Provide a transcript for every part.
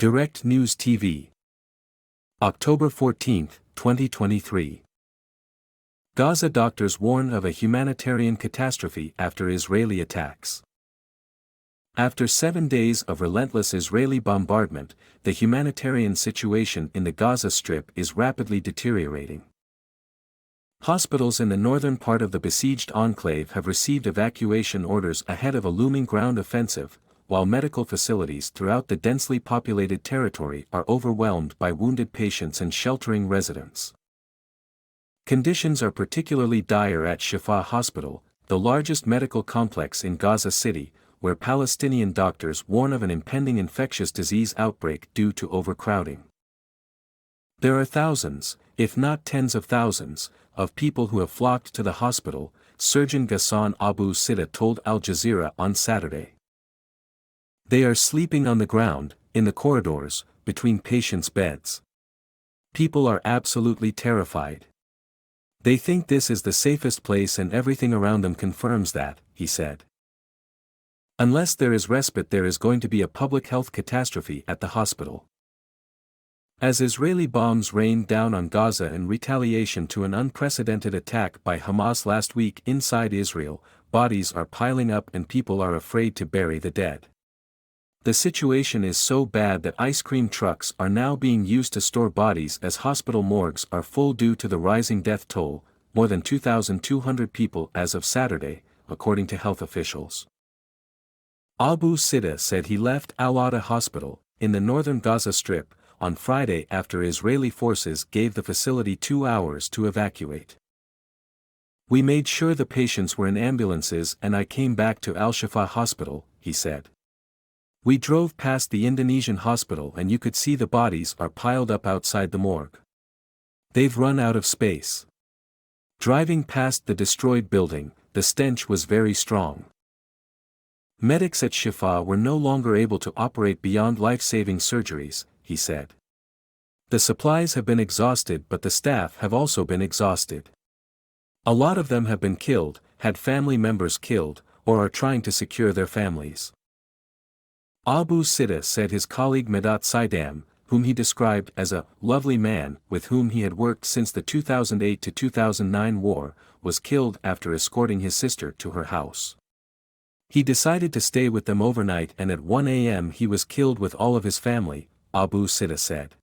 Direct News TV. October 14, 2023. Gaza doctors warn of a humanitarian catastrophe after Israeli attacks. After 7 days of relentless Israeli bombardment, the humanitarian situation in the Gaza Strip is rapidly deteriorating. Hospitals in the northern part of the besieged enclave have received evacuation orders ahead of a looming ground offensive, while medical facilities throughout the densely populated territory are overwhelmed by wounded patients and sheltering residents. Conditions are particularly dire at Shifa Hospital, the largest medical complex in Gaza City, where Palestinian doctors warn of an impending infectious disease outbreak due to overcrowding. There are thousands, if not tens of thousands, of people who have flocked to the hospital, Surgeon Ghassan Abu Sida told Al Jazeera on Saturday. They are sleeping on the ground, in the corridors, between patients' beds. People are absolutely terrified. They think this is the safest place and everything around them confirms that, he said. Unless there is respite, there is going to be a public health catastrophe at the hospital. As Israeli bombs rained down on Gaza in retaliation to an unprecedented attack by Hamas last week inside Israel, bodies are piling up and people are afraid to bury the dead. The situation is so bad that ice cream trucks are now being used to store bodies as hospital morgues are full due to the rising death toll, more than 2,200 people as of Saturday, according to health officials. Abu Sida said he left Al-Adha Hospital, in the northern Gaza Strip, on Friday after Israeli forces gave the facility 2 hours to evacuate. "We made sure the patients were in ambulances and I came back to Al-Shifa Hospital," he said. "We drove past the Indonesian hospital and you could see the bodies are piled up outside the morgue. They've run out of space." Driving past the destroyed building, the stench was very strong. Medics at Shifa were no longer able to operate beyond life-saving surgeries, he said. The supplies have been exhausted, but the staff have also been exhausted. A lot of them have been killed, had family members killed, or are trying to secure their families. Abu Sida said his colleague Medat Saidam, whom he described as a lovely man with whom he had worked since the 2008 to 2009 war, was killed after escorting his sister to her house. He decided to stay with them overnight and at 1 a.m. he was killed with all of his family, Abu Sida said.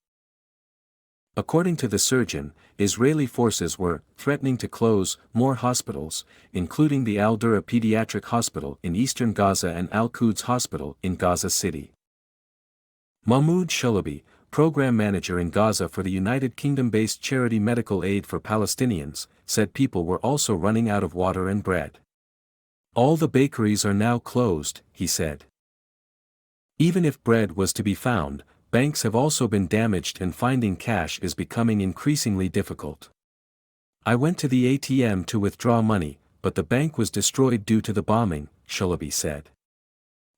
According to the surgeon, Israeli forces were threatening to close more hospitals, including the Al-Dura Pediatric Hospital in eastern Gaza and Al-Quds Hospital in Gaza City. Mahmoud Shalabi, program manager in Gaza for the United Kingdom-based charity Medical Aid for Palestinians, said people were also running out of water and bread. "All the bakeries are now closed," he said. Even if bread was to be found, banks have also been damaged and finding cash is becoming increasingly difficult. "I went to the ATM to withdraw money, but the bank was destroyed due to the bombing," Shalabi said.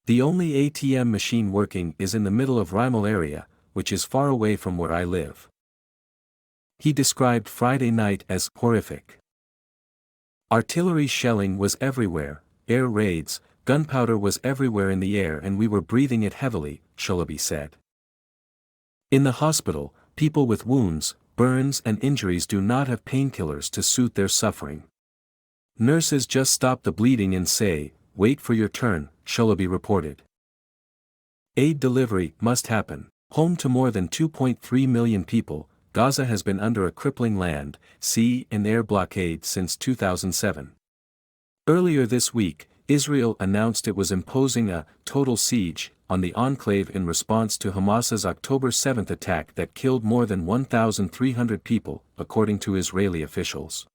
"The only ATM machine working is in the middle of Rimal area, which is far away from where I live." He described Friday night as horrific. "Artillery shelling was everywhere, air raids, gunpowder was everywhere in the air and we were breathing it heavily," Shalabi said. In the hospital, people with wounds, burns and injuries do not have painkillers to soothe their suffering. "Nurses just stop the bleeding and say, 'Wait for your turn,'" Shalabi reported. Aid delivery must happen. Home to more than 2.3 million people, Gaza has been under a crippling land, sea and air blockade since 2007. Earlier this week, Israel announced it was imposing a total siege on the enclave in response to Hamas's October 7 attack that killed more than 1,300 people, according to Israeli officials.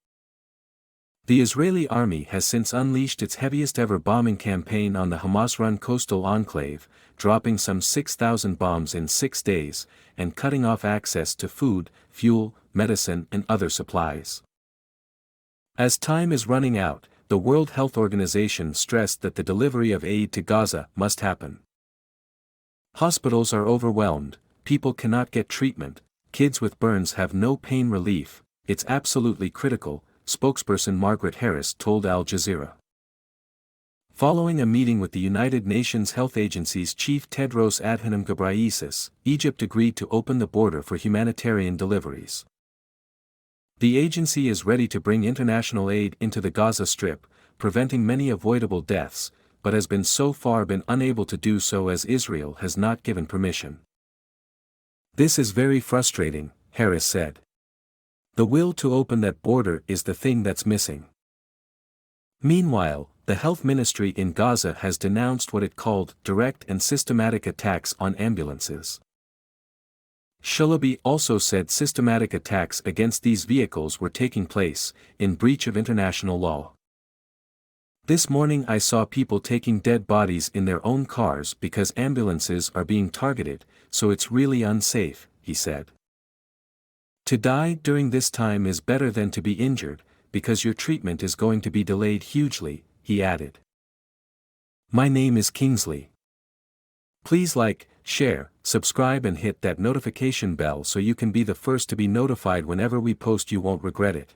The Israeli army has since unleashed its heaviest-ever bombing campaign on the Hamas-run coastal enclave, dropping some 6,000 bombs in 6 days, and cutting off access to food, fuel, medicine and other supplies. As time is running out, the World Health Organization stressed that the delivery of aid to Gaza must happen. "Hospitals are overwhelmed, people cannot get treatment, kids with burns have no pain relief, it's absolutely critical," spokesperson Margaret Harris told Al Jazeera. Following a meeting with the United Nations Health Agency's chief Tedros Adhanom Ghebreyesus, Egypt agreed to open the border for humanitarian deliveries. The agency is ready to bring international aid into the Gaza Strip, preventing many avoidable deaths, but has so far been unable to do so as Israel has not given permission. "This is very frustrating," Harris said. "The will to open that border is the thing that's missing." Meanwhile, the health ministry in Gaza has denounced what it called direct and systematic attacks on ambulances. Shalaby also said systematic attacks against these vehicles were taking place, in breach of international law. "This morning I saw people taking dead bodies in their own cars because ambulances are being targeted, so it's really unsafe," he said. "To die during this time is better than to be injured, because your treatment is going to be delayed hugely," he added. My name is Kingsley. Please like, share, subscribe and hit that notification bell so you can be the first to be notified whenever we post. You won't regret it.